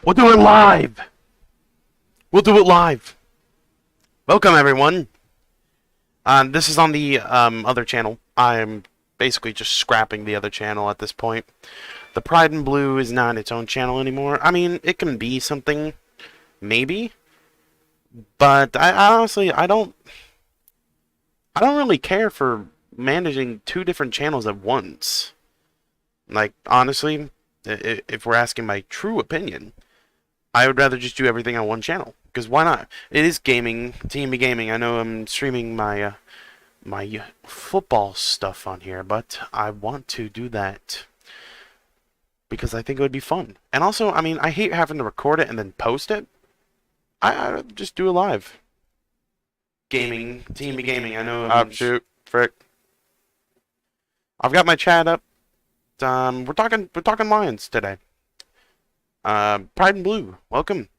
We'll do it live! We'll do it live! Welcome, everyone. This is on the other channel. I'm basically just scrapping the other channel at this point. The Pride and Blue is not its own channel anymore. I mean, it can be something, maybe. But I honestly, I don't really care for managing two different channels at once. Like, honestly, if we're asking my true opinion, I would rather just do everything on one channel. Because why not? It is gaming, TMB Gaming. I know I'm streaming my my football stuff on here, but I want to do that because I think it would be fun. And also, I mean, I hate having to record it and then post it. I just do it live. Gaming, TMB Gaming. I know. Shoot, frick. I've got my chat up. We're talking Lions today. Pride and Blue, welcome.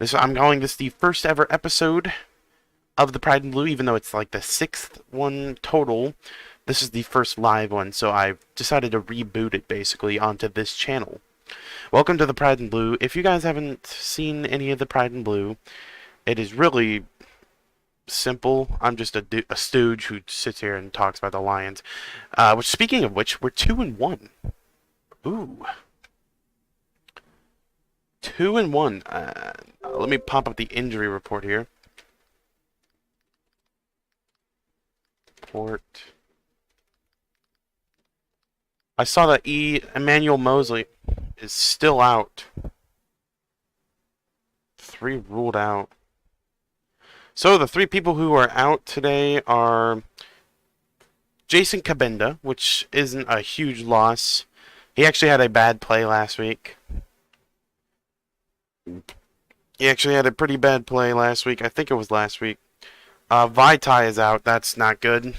I'm calling this the first ever episode of the Pride and Blue, even though it's like the 6th one total. This is the first live one, so I've decided to reboot it basically onto this channel. Welcome to the Pride and Blue. If you guys haven't seen any of the Pride and Blue, it is really simple. I'm just a stooge who sits here and talks about the Lions. Speaking of which, we're 2-1. Ooh. 2-1. Let me pop up the injury report here. I saw that Emmanuel Mosley is still out. 3 ruled out. So the 3 people who are out today are Jason Cabinda, which isn't a huge loss. He actually had a bad play last week. He actually had a pretty bad play last week. I think it was last week. Vaitai is out. That's not good.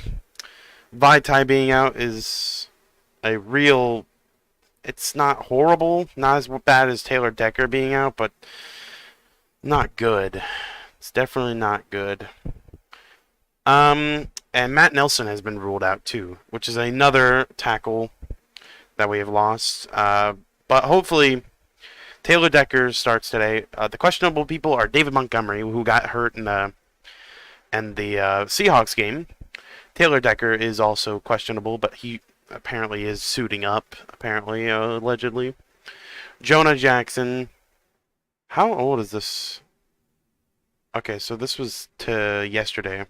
Vaitai being out is a real... It's not horrible. Not as bad as Taylor Decker being out, but not good. It's definitely not good. And Matt Nelson has been ruled out too, which is another tackle that we have lost. But hopefully... Taylor Decker starts today. The questionable people are David Montgomery, who got hurt in the Seahawks game. Taylor Decker is also questionable, but he apparently is suiting up, allegedly. Jonah Jackson. How old is this? Okay, so this was to yesterday.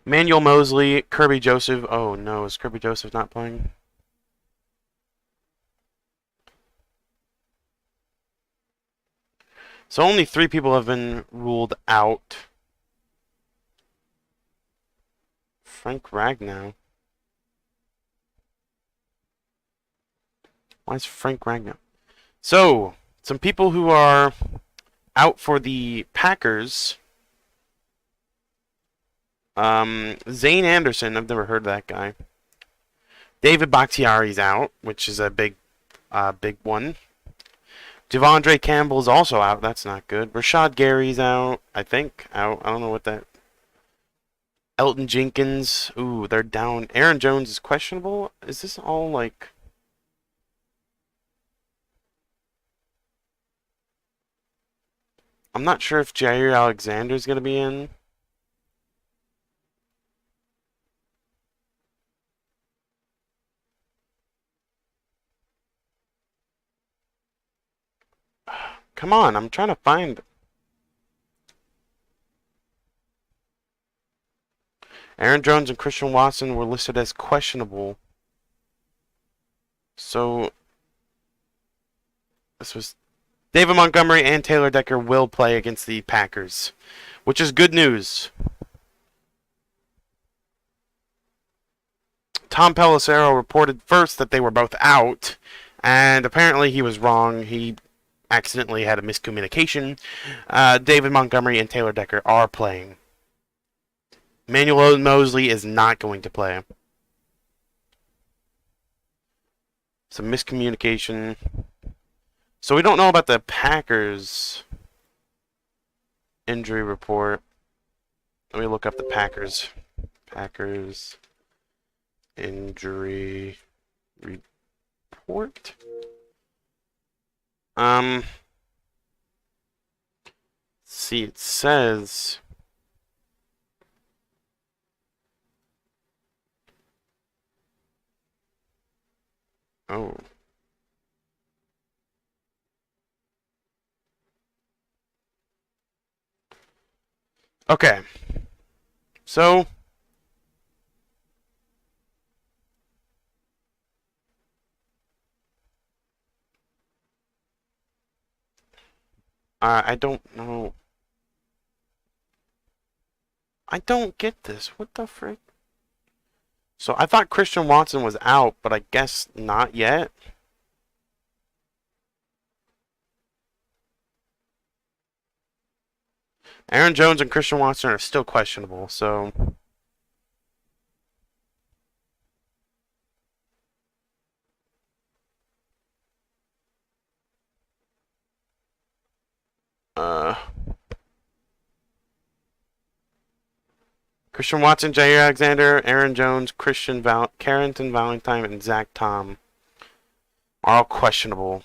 Manuel Mosley, Kirby Joseph. Oh no, is Kirby Joseph not playing? So only 3 people have been ruled out. Frank Ragnow. Why is Frank Ragnow? So, some people who are out for the Packers. Zane Anderson, I've never heard of that guy. David Bakhtiari's out, which is a big one. Devondre Campbell's also out. That's not good. Rashad Gary's out, I think. Out. I don't know what that... Elton Jenkins. Ooh, they're down. Aaron Jones is questionable. Is this all like... I'm not sure if Jair Alexander's going to be in. Come on, I'm trying to find... Aaron Jones and Christian Watson were listed as questionable. So... This was... David Montgomery and Taylor Decker will play against the Packers, which is good news. Tom Pelissero reported first that they were both out, and apparently he was wrong. He accidentally had a miscommunication. David Montgomery and Taylor Decker are playing. Manuel Mosley is not going to play. Some miscommunication. So we don't know about the Packers injury report. Let me look up the Packers injury report. See, it says. Oh. Okay. So. I don't know. I don't get this. What the frick? So I thought Christian Watson was out, but I guess not yet. Aaron Jones and Christian Watson are still questionable, so. Christian Watson, Jair Alexander, Aaron Jones, Carrington Valentine, and Zach Tom are all questionable.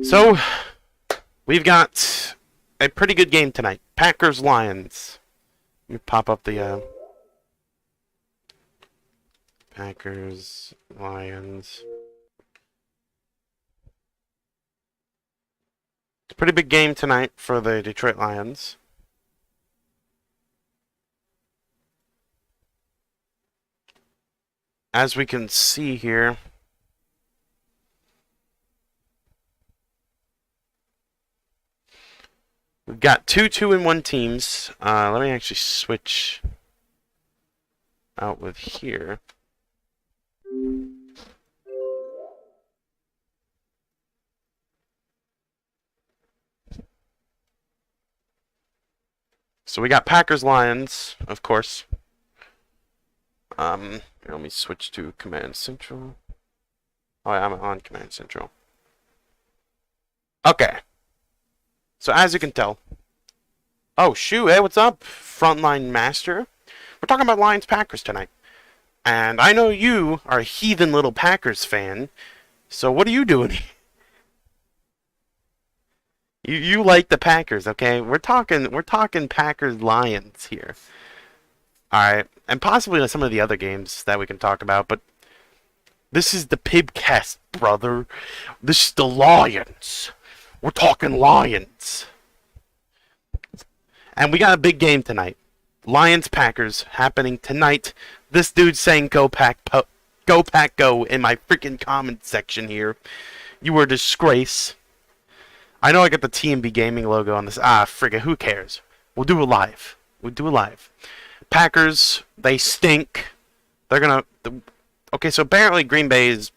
So, we've got a pretty good game tonight. Packers-Lions. Let me pop up the Packers-Lions. It's a pretty big game tonight for the Detroit Lions. As we can see here, we've got two 2-1 teams. Let me actually switch out with here. So we got Packers-Lions, of course. Here, let me switch to Command Central. Oh, yeah, I'm on Command Central. Okay. So as you can tell. Oh, shoot. Hey, what's up, Frontline Master? We're talking about Lions-Packers tonight. And I know you are a heathen little Packers fan. So what are you doing here? You like the Packers, okay? We're talking Packers-Lions here. Alright, and possibly some of the other games that we can talk about, but this is the Pibcast, brother. This is the Lions. We're talking Lions. And we got a big game tonight. Lions-Packers happening tonight. This dude's saying go Pack go in my freaking comment section here. You are a disgrace. I know I got the TMB Gaming logo on this. Frickin', who cares? We'll do it live. We'll do it live. Packers, they stink. They're gonna. Okay, so apparently Green Bay is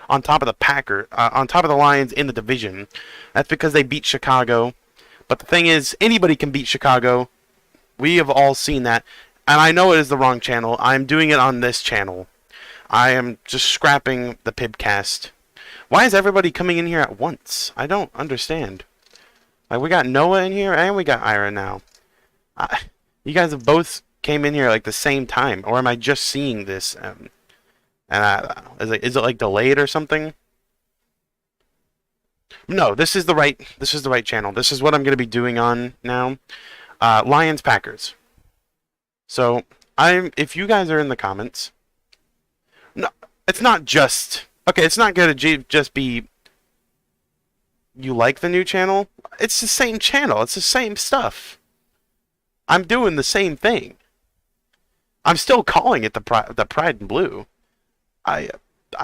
on top of the Lions in the division. That's because they beat Chicago. But the thing is, anybody can beat Chicago. We have all seen that. And I know it is the wrong channel. I'm doing it on this channel. I am just scrapping the Pibcast. Why is everybody coming in here at once? I don't understand. Like, we got Noah in here, and we got Ira now. You guys have both came in here like the same time, or am I just seeing this? Is it like delayed or something? No, this is the right channel. This is what I'm going to be doing on now. Lions Packers. So if you guys are in the comments, no, it's not just. Okay, it's not going to just be you like the new channel. It's the same channel. It's the same stuff. I'm doing the same thing. I'm still calling it the Pride and Blue. I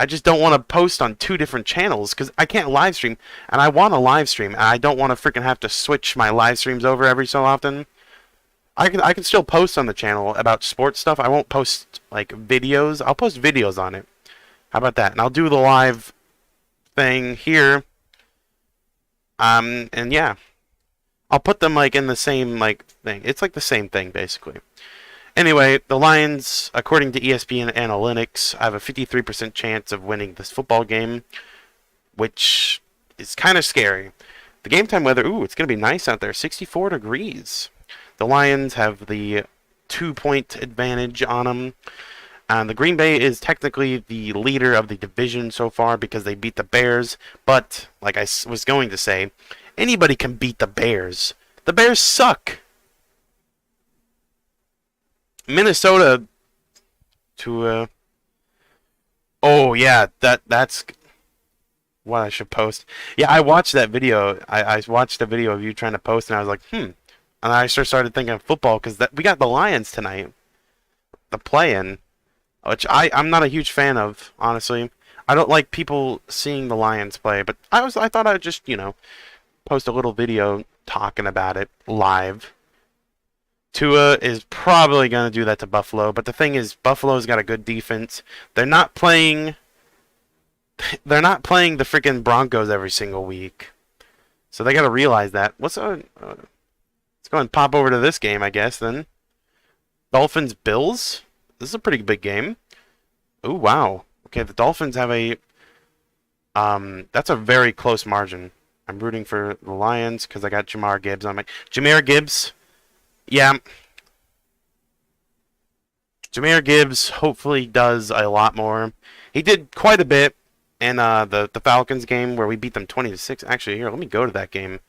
just don't want to post on two different channels because I can't live stream, and I want to live stream, and I don't want to freaking have to switch my live streams over every so often. I can still post on the channel about sports stuff. I won't post like videos. I'll post videos on it. How about that? And I'll do the live thing here. And yeah. I'll put them like in the same like thing. It's like the same thing basically. Anyway, the Lions, according to ESPN Analytics, have a 53% chance of winning this football game, which is kind of scary. The game time weather, ooh, it's going to be nice out there. 64 degrees. The Lions have the 2-point advantage on them. The Green Bay is technically the leader of the division so far because they beat the Bears. But, like I was going to say, anybody can beat the Bears. The Bears suck. Minnesota to oh yeah, that's what I should post. Yeah, I watched that video. I watched a video of you trying to post, and I was like, and I started thinking of football because we got the Lions tonight, the play-in, which I'm not a huge fan of, honestly. I don't like people seeing the Lions play, but I thought I'd just post a little video talking about it live. Tua is probably going to do that to Buffalo, but the thing is, Buffalo's got a good defense. They're not playing the freaking Broncos every single week. So they got to realize that. Let's go and pop over to this game, I guess, then. Dolphins Bills. This is a pretty big game. Ooh, wow. Okay, the Dolphins have a that's a very close margin. I'm rooting for the Lions because I got Jahmyr Gibbs on my Jahmyr Gibbs. Yeah. Jahmyr Gibbs hopefully does a lot more. He did quite a bit in the Falcons game where we beat them 20-6. Actually, here, let me go to that game.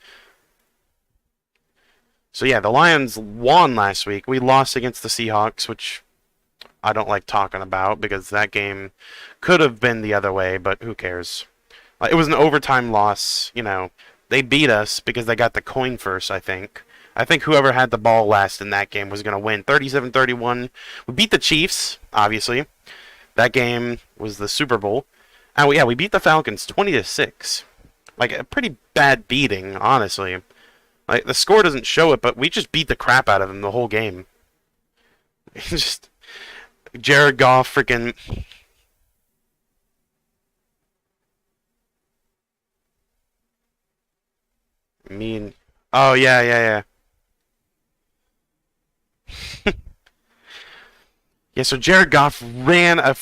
So yeah, the Lions won last week. We lost against the Seahawks, which I don't like talking about because that game could have been the other way, but who cares? It was an overtime loss, They beat us because they got the coin first, I think. I think whoever had the ball last in that game was going to win. 37-31. We beat the Chiefs, obviously. That game was the Super Bowl. And we beat the Falcons 20-6. Like, a pretty bad beating, honestly. Like, the score doesn't show it, but we just beat the crap out of them the whole game. Just Jared Goff freaking... mean... Oh, yeah. Yeah, so Jared Goff ran a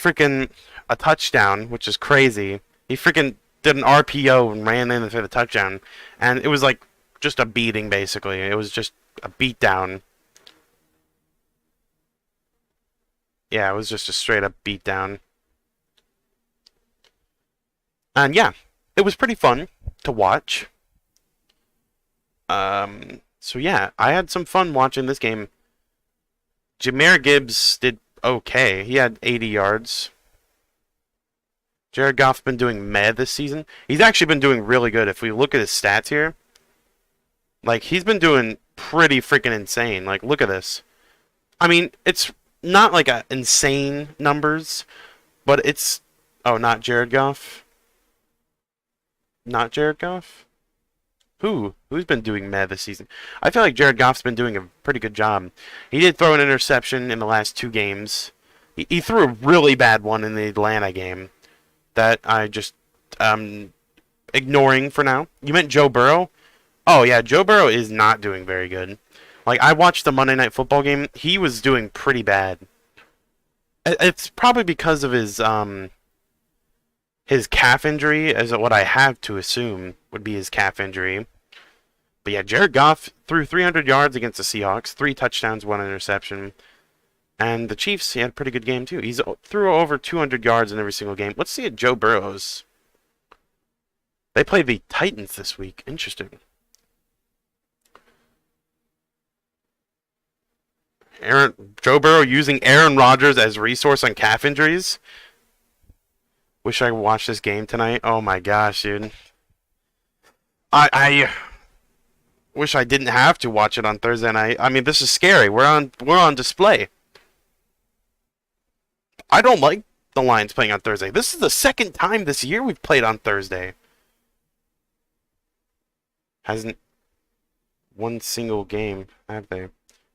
touchdown, which is crazy. He freaking did an RPO and ran in for the touchdown. And it was like just a beating, basically. It was just a beatdown. Yeah, it was just a straight up beatdown. And yeah, it was pretty fun to watch. So yeah, I had some fun watching this game. Jahmyr Gibbs did okay. He had 80 yards. Jared Goff's been doing meh this season. He's actually been doing really good. If we look at his stats here, like, he's been doing pretty freaking insane. Like, look at this. I mean, it's not like insane numbers, but it's... Oh, not Jared Goff? Not Jared Goff? Who's been doing meh this season? I feel like Jared Goff's been doing a pretty good job. He did throw an interception in the last 2 games. He threw a really bad one in the Atlanta game that I just ignoring for now. You meant Joe Burrow? Oh yeah, Joe Burrow is not doing very good. Like, I watched the Monday Night Football game. He was doing pretty bad. It's probably because of his calf injury, is what I have to assume would be his calf injury. But yeah, Jared Goff threw 300 yards against the Seahawks, 3 touchdowns, 1 interception. And the Chiefs, he had a pretty good game too. He threw over 200 yards in every single game. Let's see at Joe Burrow's. They play the Titans this week. Interesting. Joe Burrow using Aaron Rodgers as resource on calf injuries. Wish I watched this game tonight. Oh my gosh, dude. I wish I didn't have to watch it on Thursday night. I mean, this is scary. We're on display. I don't like the Lions playing on Thursday. This is the second time this year we've played on Thursday. Hasn't won single game, have they?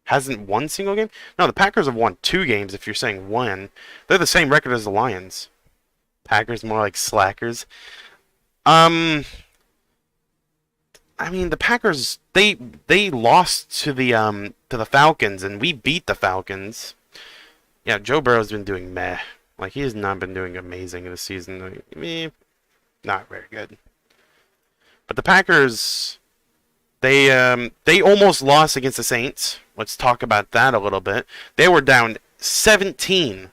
Hasn't won single game? No, the Packers have won 2 games if you're saying 1. They're the same record as the Lions. Packers more like slackers. I mean, the Packers, they lost to the Falcons, and we beat the Falcons. Yeah, Joe Burrow's been doing meh. Like, he has not been doing amazing this season. Like, not very good. But the Packers, They almost lost against the Saints. Let's talk about that a little bit. They were down 17.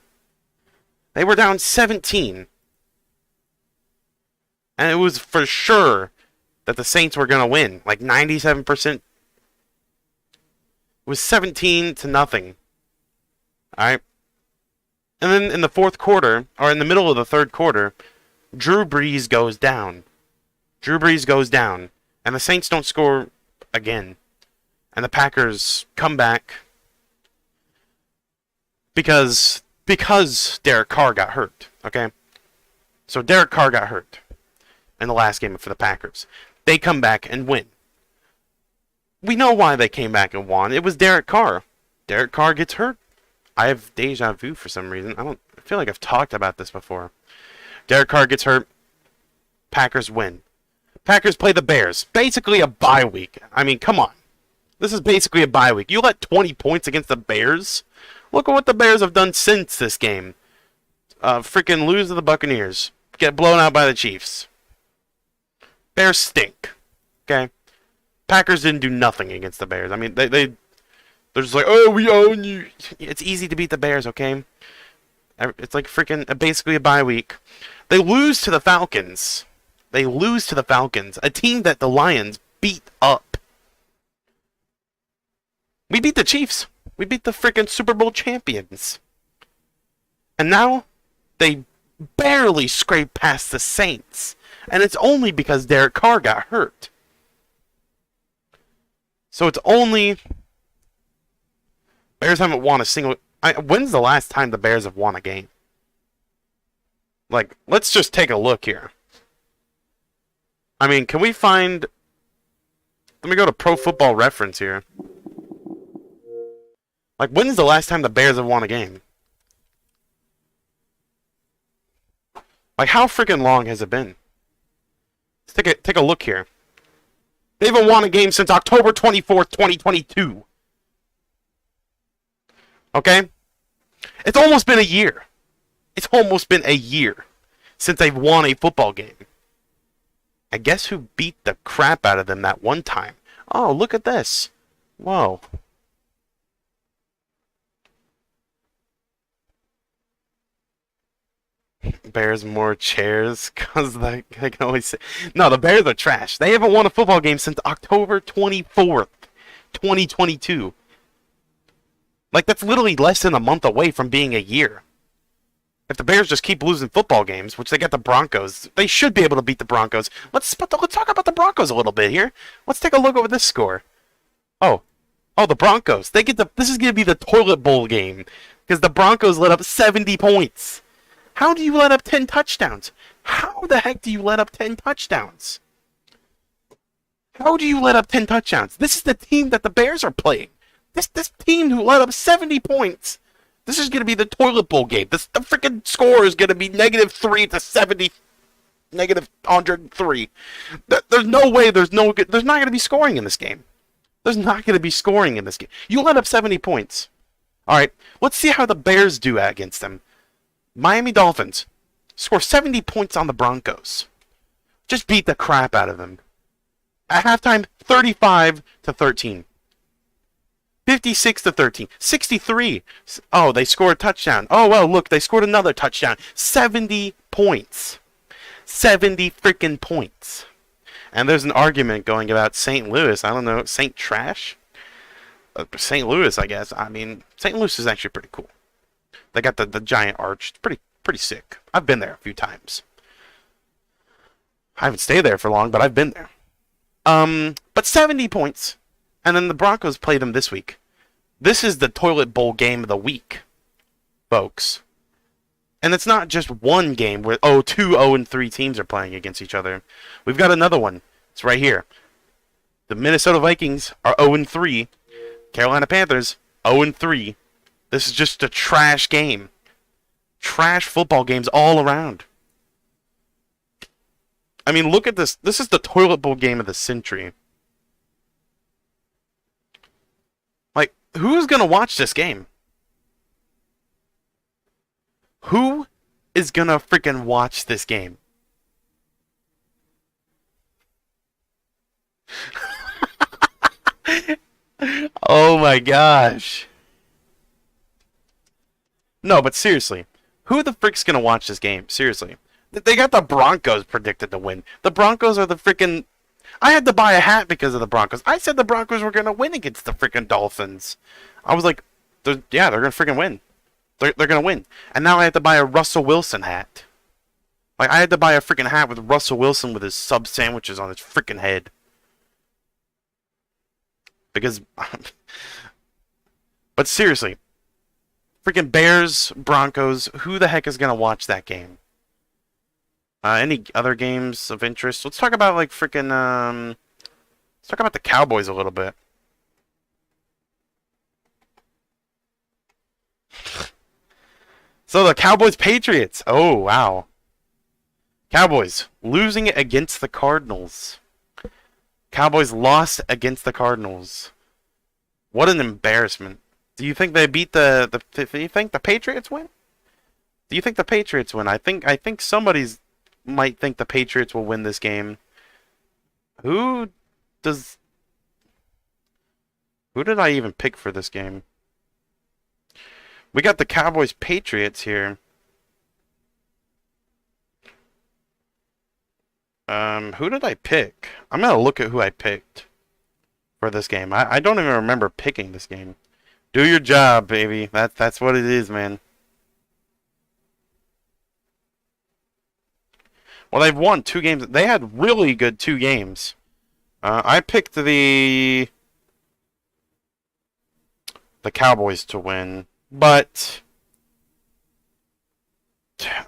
They were down 17. And it was for sure that the Saints were going to win. Like 97%. It was 17-0. Alright? And then in the fourth quarter, or in the middle of the third quarter, Drew Brees goes down. Drew Brees goes down. And the Saints don't score again. And the Packers come back because Derek Carr got hurt. Okay? So Derek Carr got hurt in the last game for the Packers. They come back and win. We know why they came back and won. It was Derek Carr. Derek Carr gets hurt. I have deja vu for some reason. I feel like I've talked about this before. Derek Carr gets hurt. Packers win. Packers play the Bears. Basically a bye week. I mean, come on. This is basically a bye week. You let 20 points against the Bears? Look at what the Bears have done since this game. Freaking lose to the Buccaneers. Get blown out by the Chiefs. Bears stink. Okay? Packers didn't do nothing against the Bears. I mean, they're just like, oh, we own you. It's easy to beat the Bears, okay? It's like freaking basically a bye week. They lose to the Falcons. They lose to the Falcons, a team that the Lions beat up. We beat the Chiefs. We beat the freaking Super Bowl champions. And now they barely scrape past the Saints. And it's only because Derek Carr got hurt. So it's only... Bears haven't won a single... When's the last time the Bears have won a game? Like, let's just take a look here. I mean, can we find... Let me go to Pro Football Reference here. Like, when's the last time the Bears have won a game? Like, how freaking long has it been? Let's take a look here. They haven't won a game since October 24th, 2022. Okay? It's almost been a year. It's almost been a year since they've won a football game. And guess who beat the crap out of them that one time? Oh, look at this. Whoa. Bears more chairs, because I can always say... No, the Bears are trash. They haven't won a football game since October 24th, 2022. Like, that's literally less than a month away from being a year. If the Bears just keep losing football games, which they got the Broncos, they should be able to beat the Broncos. Let's talk about the Broncos a little bit here. Let's take a look over this score. Oh, the Broncos. This is going to be the toilet bowl game, because the Broncos let up 70 points. How do you let up 10 touchdowns? How the heck do you let up 10 touchdowns? How do you let up 10 touchdowns? This is the team that the Bears are playing. This team who let up 70 points. This is going to be the toilet bowl game. The freaking score is going to be -3 to 70, -103. There's no way. There's not going to be scoring in this game. There's not going to be scoring in this game. You let up 70 points. All right, let's see how the Bears do against them. Miami Dolphins score 70 points on the Broncos. Just beat the crap out of them. At halftime, 35-13. 56-13. 63. Oh, they scored a touchdown. Oh, well, look, they scored another touchdown. 70 points. 70 freaking points. And there's an argument going about St. Louis. I don't know, St. Trash? St. Louis, I guess. I mean, St. Louis is actually pretty cool. They got the giant arch. It's pretty sick. I've been there a few times. I haven't stayed there for long, but I've been there. But 70 points. And then the Broncos play them this week. This is the toilet bowl game of the week, folks. And it's not just one game where, 2 0-3 teams are playing against each other. We've got another one. It's right here. The Minnesota Vikings are 0-3. Carolina Panthers, 0-3. This is just a trash game. Trash football games all around. I mean, look at this. This is the toilet bowl game of the century. Like, who's going to watch this game? Who is going to freaking watch this game? Oh my gosh. No, but seriously, who the frick's gonna watch this game? Seriously. They got the Broncos predicted to win. The Broncos are the freaking. I had to buy a hat because of the Broncos. I said the Broncos were gonna win against the freaking Dolphins. I was like, yeah, they're gonna freaking win. They're gonna win. And now I have to buy a Russell Wilson hat. Like, I had to buy a freaking hat with Russell Wilson with his sub sandwiches on his freaking head. Because, but seriously, freaking Bears, Broncos, who the heck is gonna watch that game? Any other games of interest? Let's talk about, like, freaking, let's talk about the Cowboys a little bit. So, the Cowboys-Patriots. Oh, wow. Cowboys losing against the Cardinals. Cowboys lost against the Cardinals. What an embarrassment. Do you think they beat do you think the Patriots win? Do you think the Patriots win? I think somebody's might think the Patriots will win this game. Who did I even pick for this game? We got the Cowboys Patriots here. Who did I pick? I'm gonna look at who I picked for this game. I don't even remember picking this game. Do your job, baby. That's what it is, man. Well, they've won 2 games. They had really good 2 games. I picked the Cowboys to win, but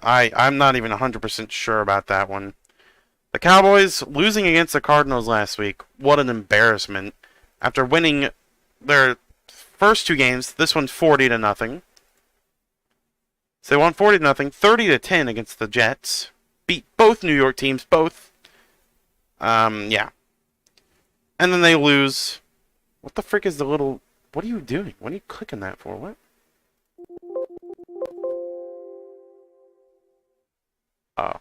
I'm not even 100% sure about that one. The Cowboys losing against the Cardinals last week. What an embarrassment. After winning their first 2 games, this one's 40-0. So they won 40-0, 30-10 against the Jets. Beat both New York teams, both. Yeah. And then they lose. What the frick is the little... What are you doing? What are you clicking that for? What? Oh.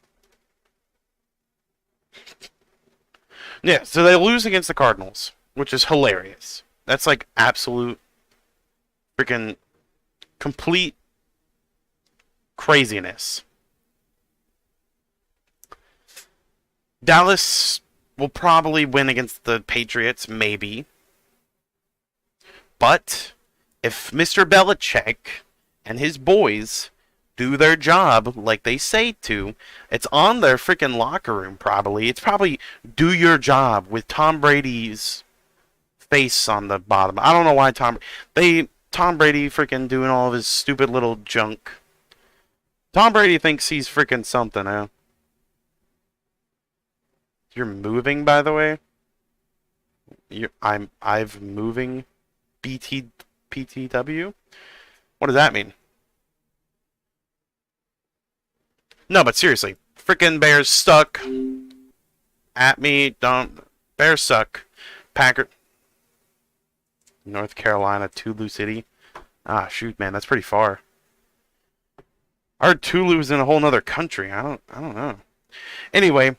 Yeah, so they lose against the Cardinals, which is hilarious. That's like absolute freaking complete craziness. Dallas will probably win against the Patriots, maybe. But if Mr. Belichick and his boys do their job like they say to, it's on their freaking locker room, probably. It's probably do your job with Tom Brady's face on the bottom. I don't know why Tom Brady freaking doing all of his stupid little junk. Tom Brady thinks he's freaking something, huh? You're moving, by the way. I've moving PTW? What does that mean? No, but seriously, freaking Bears stuck. At me, don't. Bears suck. Packers. North Carolina, Tulu City. Ah, shoot, man, that's pretty far. I heard Tulu's in a whole nother country. I don't know. Anyway,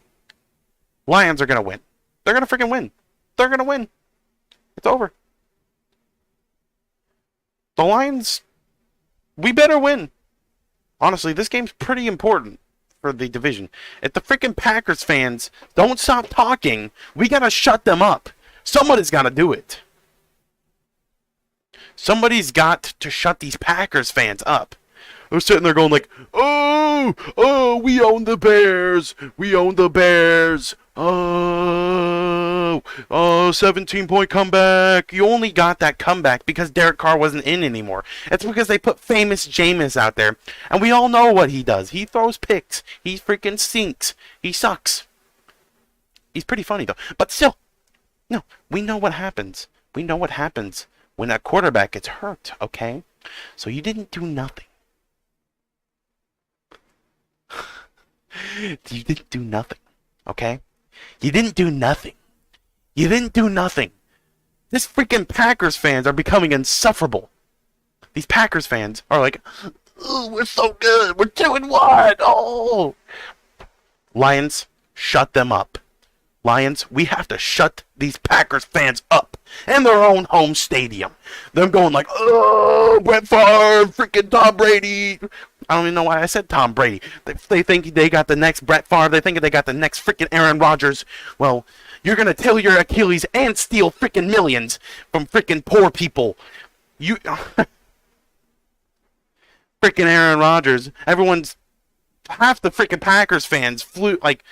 Lions are gonna win. They're gonna freaking win. They're gonna win. It's over. The Lions, we better win. Honestly, this game's pretty important for the division. If the freaking Packers fans don't stop talking, we gotta shut them up. Somebody's gotta do it. Somebody's got to shut these Packers fans up. They're sitting there going like, oh, we own the Bears. We own the Bears. Oh, 17-point comeback. You only got that comeback because Derek Carr wasn't in anymore. It's because they put famous Jameis out there. And we all know what he does. He throws picks. He freaking sinks. He sucks. He's pretty funny, though. But still, no, we know what happens. We know what happens when a quarterback gets hurt, okay? So you didn't do nothing. You didn't do nothing, okay? You didn't do nothing. You didn't do nothing. This freaking Packers fans are becoming insufferable. These Packers fans are like, oh, we're so good. We're 2-1. Oh. Lions, shut them up. Lions, we have to shut these Packers fans up in their own home stadium. Them going like, oh, Brett Favre, freaking Tom Brady. I don't even know why I said Tom Brady. They think they got the next Brett Favre. They think they got the next freaking Aaron Rodgers. Well, you're going to tear your Achilles and steal freaking millions from freaking poor people. You... freaking Aaron Rodgers. Everyone's... half the freaking Packers fans flew, like...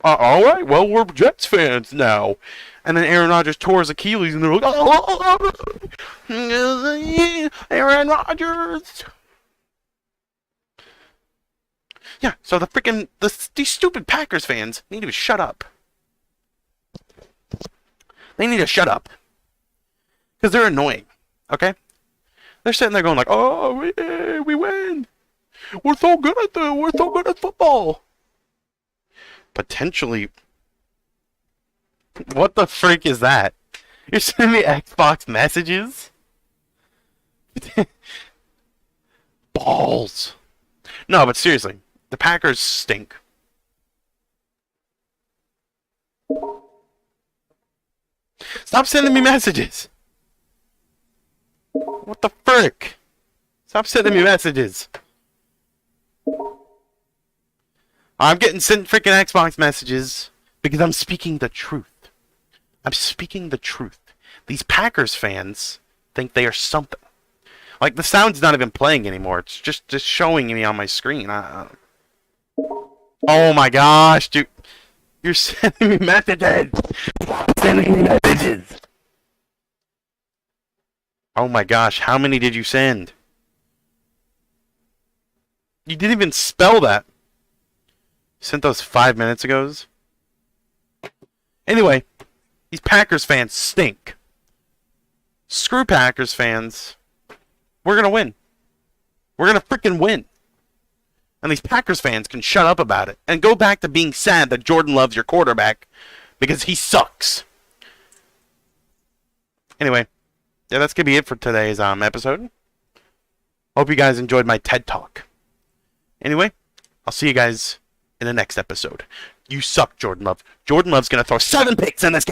all right, well, we're Jets fans now. And then Aaron Rodgers tore his Achilles, and they're like, oh, Aaron Rodgers. Yeah, so these stupid Packers fans need to shut up. They need to shut up. Because they're annoying, okay? They're sitting there going like, oh, we win. We're so good at football. Potentially. What the freak is that? You're sending me Xbox messages? Balls. No, but seriously, the Packers stink. Stop sending me messages. What the frick? Stop sending me messages. I'm getting sent freaking Xbox messages because I'm speaking the truth. I'm speaking the truth. These Packers fans think they are something. Like, the sound's not even playing anymore. It's just showing me on my screen. Oh my gosh, dude. You're sending me messages. Sending me messages. Oh my gosh, how many did you send? You didn't even spell that. Sent those 5 minutes ago. Anyway, these Packers fans stink. Screw Packers fans. We're gonna win. We're gonna freaking win. And these Packers fans can shut up about it and go back to being sad that Jordan Love's your quarterback because he sucks. Anyway, yeah, that's gonna be it for today's episode. Hope you guys enjoyed my TED Talk. Anyway, I'll see you guys in the next episode. You suck, Jordan Love. Jordan Love's gonna throw 7 picks in this game.